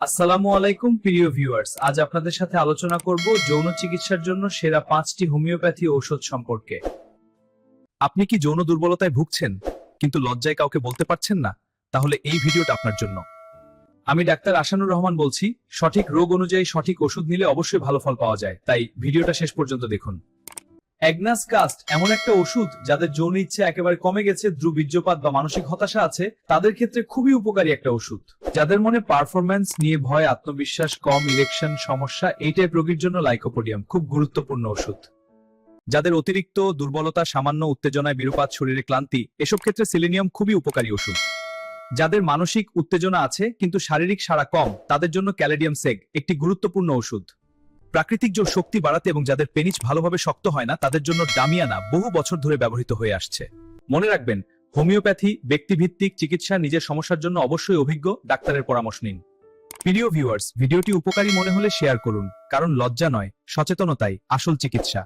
আসসালামু আলাইকুম প্রিয় ভিউয়ার্স, আজ আপনাদের সাথে আলোচনা করব যৌন চিকিৎসার জন্য সেরা 5টি হোমিওপ্যাথি ঔষধ সম্পর্কে। আপনি কি যৌন দুর্বলতায় ভুগছেন কিন্তু লজ্জায় কাউকে বলতে পারছেন না? তাহলে এই ভিডিওটা আপনার জন্য। আমি ডাক্তার আশানুর রহমান বলছি। সঠিক রোগ অনুযায়ী সঠিক ওষুধ নিলে অবশ্যই ভালো ফল পাওয়া যায়, তাই ভিডিওটা শেষ পর্যন্ত দেখুন। অ্যাগনাস কাস্ট এমন একটা ওষুধ যাদের যৌন ইচ্ছা একেবারে কমে গেছে, বীর্যপাত বা মানসিক হতাশা আছে, তাদের ক্ষেত্রে খুবই উপকারী একটা ওষুধ। যাদের মনে পারফরম্যান্স নিয়ে ভয়, আত্মবিশ্বাস কম, ইরেকশন সমস্যা, এই টাইপ রোগীর জন্য লাইকোপোডিয়াম খুব গুরুত্বপূর্ণ ওষুধ। যাদের অতিরিক্ত দুর্বলতা, সামান্য উত্তেজনায় বিরূপাত, শরীরে ক্লান্তি, এসব ক্ষেত্রে সিলেনিয়াম খুবই উপকারী ওষুধ। যাদের মানসিক উত্তেজনা আছে কিন্তু শারীরিক সাড়া কম, তাদের জন্য ক্যালেডিয়াম সেগ একটি গুরুত্বপূর্ণ ওষুধ। প্রাকৃতিক জোর শক্তি বাড়াতে এবং যাদের পেনিস ভালোভাবে শক্ত হয় না, তাদের জন্য ডামিয়ানা বহু বছর ধরে ব্যবহৃত হয়ে আসছে। মনে রাখবেন, হোমিওপ্যাথি ব্যক্তিভিত্তিক চিকিৎসা। নিজের সমস্যার জন্য অবশ্যই অভিজ্ঞ ডাক্তারের পরামর্শ নিন। প্রিয় ভিউয়ার্স, ভিডিওটি উপকারী মনে হলে শেয়ার করুন, কারণ লজ্জা নয়, সচেতনতাই আসল চিকিৎসা।